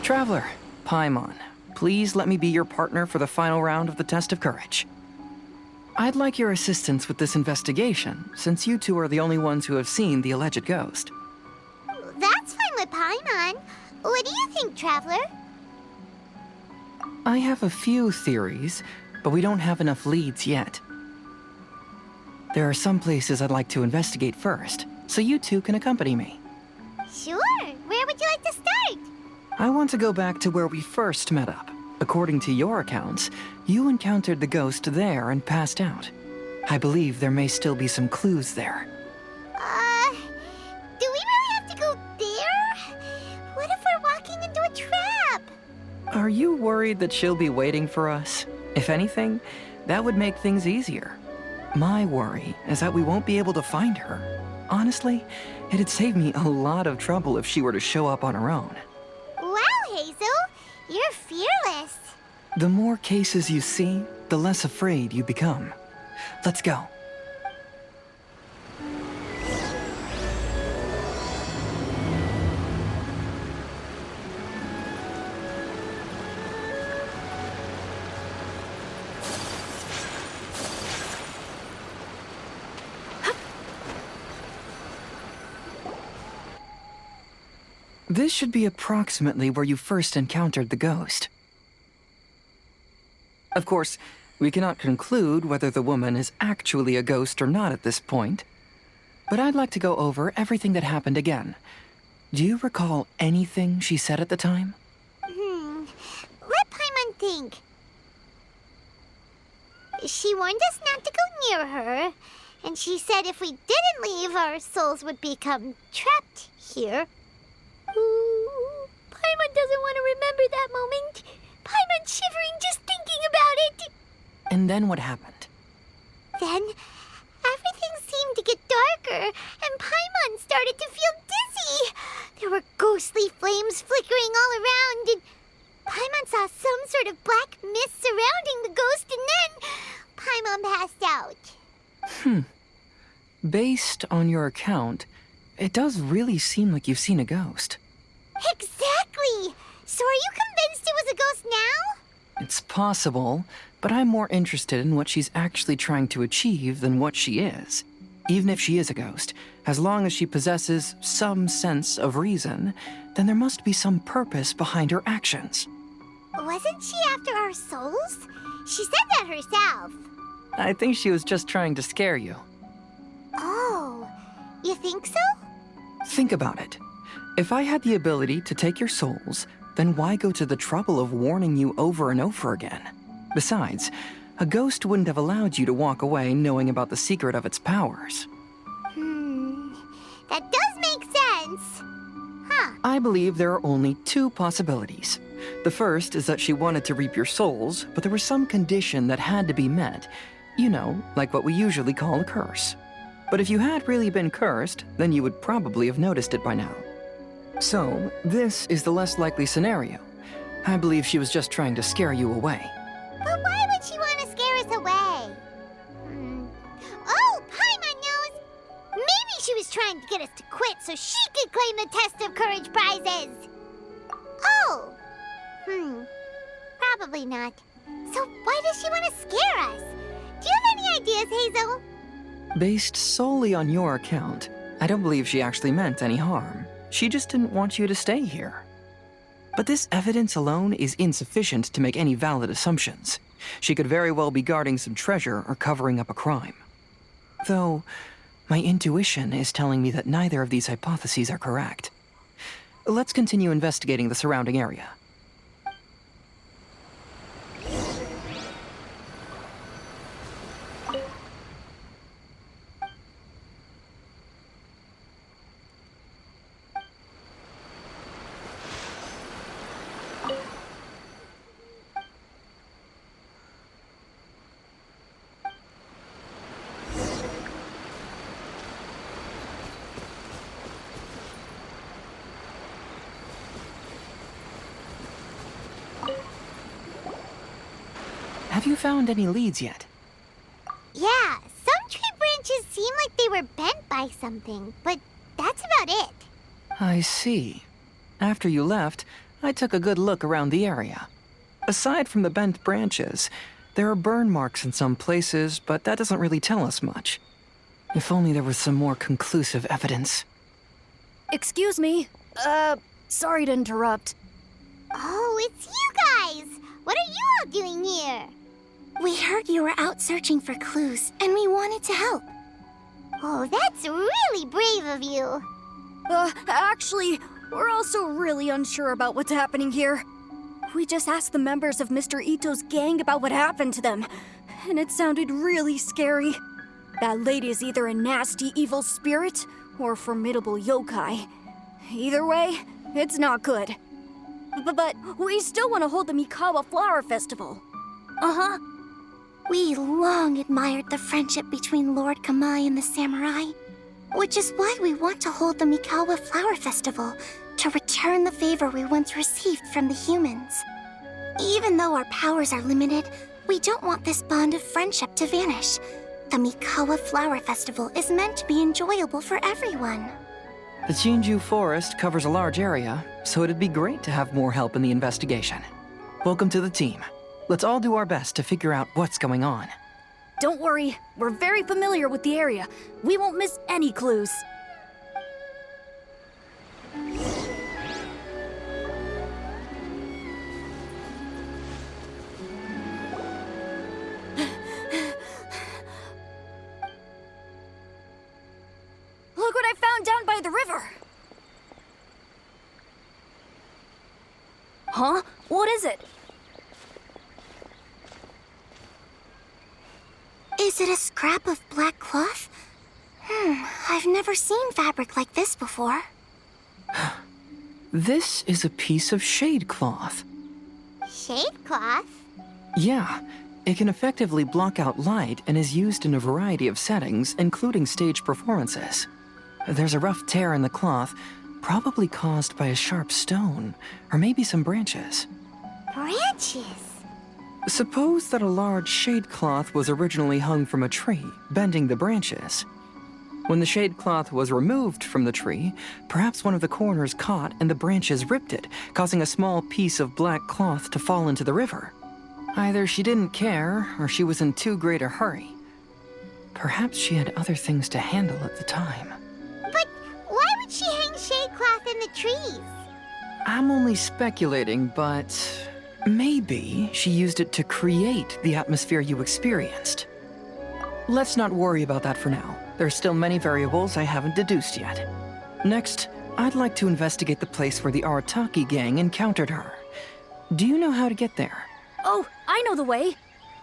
Traveler, Paimon, please let me be your partner for the final round of the test of courage. I'd like your assistance with this investigation, since you two are the only ones who have seen the alleged ghost. That's fine with Paimon. What do you think, Traveler? I have a few theories, but we don't have enough leads yet. There are some places I'd like to investigate first, so you two can accompany me. Sure. Where would you like to start? I want to go back to where we first met up. According to your accounts, you encountered the ghost there and passed out. I believe there may still be some clues there. Do we really have to go there? What if we're walking into a trap? Are you worried that she'll be waiting for us? If anything, that would make things easier. My worry is that we won't be able to find her. Honestly, it'd save me a lot of trouble if she were to show up on her own. Wow, Hazel! You're fearless. The more cases you see, the less afraid you become. Let's go. This should be approximately where you first encountered the ghost. Of course, we cannot conclude whether the woman is actually a ghost or not at this point, but I'd like to go over everything that happened again. Do you recall anything she said at the time? Let Paimon think. She warned us not to go near her, and she said if we didn't leave, our souls would become trapped here. Ooh, Paimon doesn't want to remember that moment. Paimon's shivering just thinking about it. And then what happened? Then, everything seemed to get darker, and Paimon started to feel dizzy. There were ghostly flames flickering all around, and Paimon saw some sort of black mist surrounding the ghost, and then Paimon passed out. Based on your account, it does really seem like you've seen a ghost. Exactly! So are you convinced it was a ghost now? It's possible, but I'm more interested in what she's actually trying to achieve than what she is. Even if she is a ghost, as long as she possesses some sense of reason, then there must be some purpose behind her actions. Wasn't she after our souls? She said that herself. I think she was just trying to scare you. Oh, you think so? Think about it. If I had the ability to take your souls, then why go to the trouble of warning you over and over again? Besides, a ghost wouldn't have allowed you to walk away knowing about the secret of its powers. That does make sense. Huh. I believe there are only two possibilities. The first is that she wanted to reap your souls, but there was some condition that had to be met. You know, like what we usually call a curse. But if you had really been cursed, then you would probably have noticed it by now. So, this is the less likely scenario. I believe she was just trying to scare you away. But why would she want to scare us away? Oh, Paimon knows! Maybe she was trying to get us to quit so she could claim the Test of Courage prizes! Oh! Probably not. So why does she want to scare us? Do you have any ideas, Hazel? Based solely on your account, I don't believe she actually meant any harm. She just didn't want you to stay here. But this evidence alone is insufficient to make any valid assumptions. She could very well be guarding some treasure or covering up a crime. Though, my intuition is telling me that neither of these hypotheses are correct. Let's continue investigating the surrounding area. Have you found any leads yet? Yeah, some tree branches seem like they were bent by something, but that's about it. I see. After you left, I took a good look around the area. Aside from the bent branches, there are burn marks in some places, but that doesn't really tell us much. If only there was some more conclusive evidence. Excuse me. Sorry to interrupt. Oh, it's you guys! What are you all doing here? We heard you were out searching for clues, and we wanted to help. Oh, that's really brave of you. Actually, we're also really unsure about what's happening here. We just asked the members of Mr. Ito's gang about what happened to them, and it sounded really scary. That lady is either a nasty evil spirit or a formidable yokai. Either way, it's not good. But we still want to hold the Mikawa Flower Festival. Uh-huh. We long admired the friendship between Lord Kamai and the samurai, which is why we want to hold the Mikawa Flower Festival to return the favor we once received from the humans. Even though our powers are limited, we don't want this bond of friendship to vanish. The Mikawa Flower Festival is meant to be enjoyable for everyone. The Jinju Forest covers a large area, so it'd be great to have more help in the investigation. Welcome to the team. Let's all do our best to figure out what's going on. Don't worry, we're very familiar with the area. We won't miss any clues. Look what I found down by the river! Huh? What is it? Is it a scrap of black cloth? I've never seen fabric like this before. This is a piece of shade cloth. Shade cloth? Yeah, it can effectively block out light and is used in a variety of settings, including stage performances. There's a rough tear in the cloth, probably caused by a sharp stone, or maybe some branches. Branches? Suppose that a large shade cloth was originally hung from a tree, bending the branches. When the shade cloth was removed from the tree, perhaps one of the corners caught and the branches ripped it, causing a small piece of black cloth to fall into the river. Either she didn't care, or she was in too great a hurry. Perhaps she had other things to handle at the time. But why would she hang shade cloth in the trees? I'm only speculating, but maybe she used it to create the atmosphere you experienced. Let's not worry about that for now. There's still many variables I haven't deduced yet. Next, I'd like to investigate the place where the Arataki gang encountered her. Do you know how to get there? Oh, I know the way.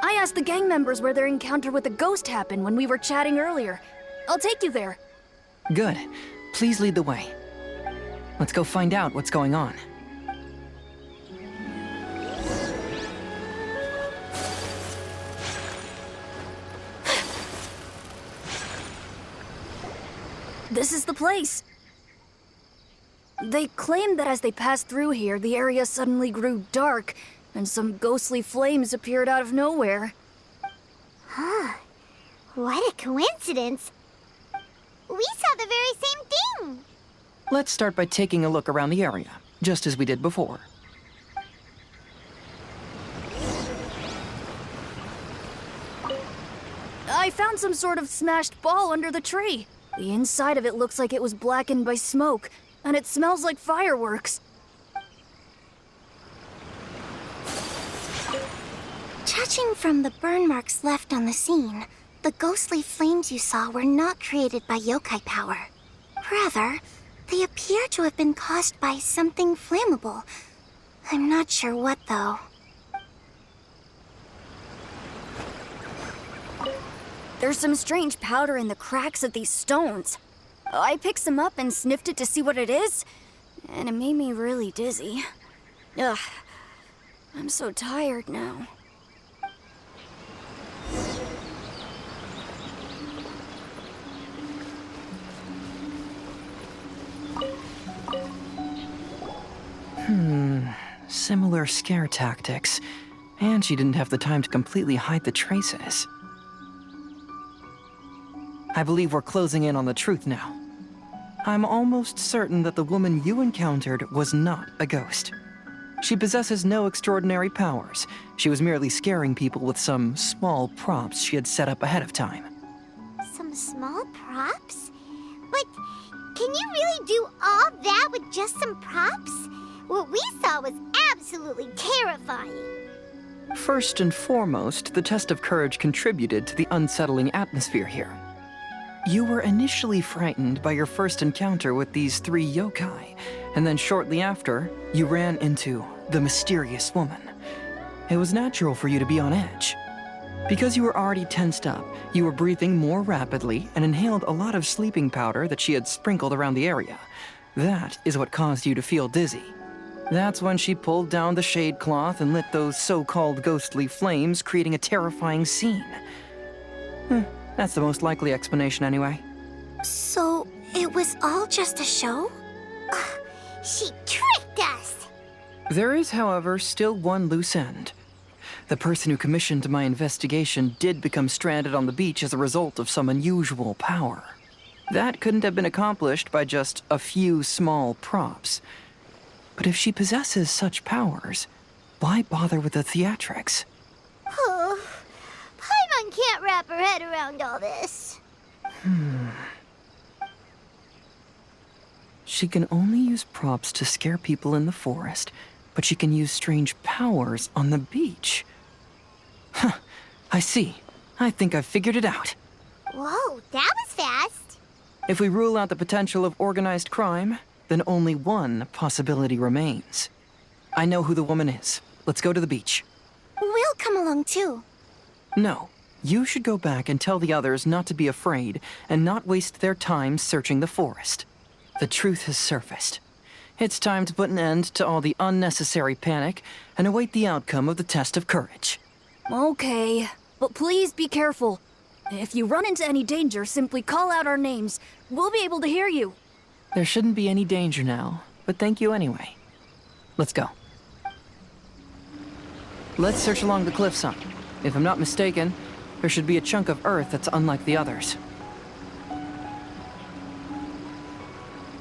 I asked the gang members where their encounter with the ghost happened when we were chatting earlier. I'll take you there. Good. Please lead the way. Let's go find out what's going on. This is the place. They claimed that as they passed through here, the area suddenly grew dark, and some ghostly flames appeared out of nowhere. What a coincidence. We saw the very same thing. Let's start by taking a look around the area, just as we did before. I found some sort of smashed ball under the tree. The inside of it looks like it was blackened by smoke, and it smells like fireworks. Judging from the burn marks left on the scene, the ghostly flames you saw were not created by yokai power. Rather, they appear to have been caused by something flammable. I'm not sure what, though. There's some strange powder in the cracks of these stones. I picked some up and sniffed it to see what it is, and it made me really dizzy. Ugh, I'm so tired now. Similar scare tactics, and she didn't have the time to completely hide the traces. I believe we're closing in on the truth now. I'm almost certain that the woman you encountered was not a ghost. She possesses no extraordinary powers. She was merely scaring people with some small props she had set up ahead of time. Some small props? But can you really do all that with just some props? What we saw was absolutely terrifying. First and foremost, the test of courage contributed to the unsettling atmosphere here. You were initially frightened by your first encounter with these 3 yokai, and then shortly after, you ran into the mysterious woman. It was natural for you to be on edge. Because you were already tensed up, you were breathing more rapidly and inhaled a lot of sleeping powder that she had sprinkled around the area. That is what caused you to feel dizzy. That's when she pulled down the shade cloth and lit those so-called ghostly flames, creating a terrifying scene. That's the most likely explanation anyway. So, it was all just a show? She tricked us! There is, however, still one loose end. The person who commissioned my investigation did become stranded on the beach as a result of some unusual power. That couldn't have been accomplished by just a few small props. But if she possesses such powers, why bother with the theatrics? Oh, Paimon can't wrap her head around all this. She can only use props to scare people in the forest, but she can use strange powers on the beach. Huh, I see. I think I've figured it out. Whoa, that was fast. If we rule out the potential of organized crime, then only one possibility remains. I know who the woman is. Let's go to the beach. We'll come along too. No, you should go back and tell the others not to be afraid and not waste their time searching the forest. The truth has surfaced. It's time to put an end to all the unnecessary panic and await the outcome of the test of courage. Okay, but please be careful. If you run into any danger, simply call out our names. We'll be able to hear you. There shouldn't be any danger now, but thank you anyway. Let's go. Let's search along the cliffside. If I'm not mistaken, there should be a chunk of earth that's unlike the others.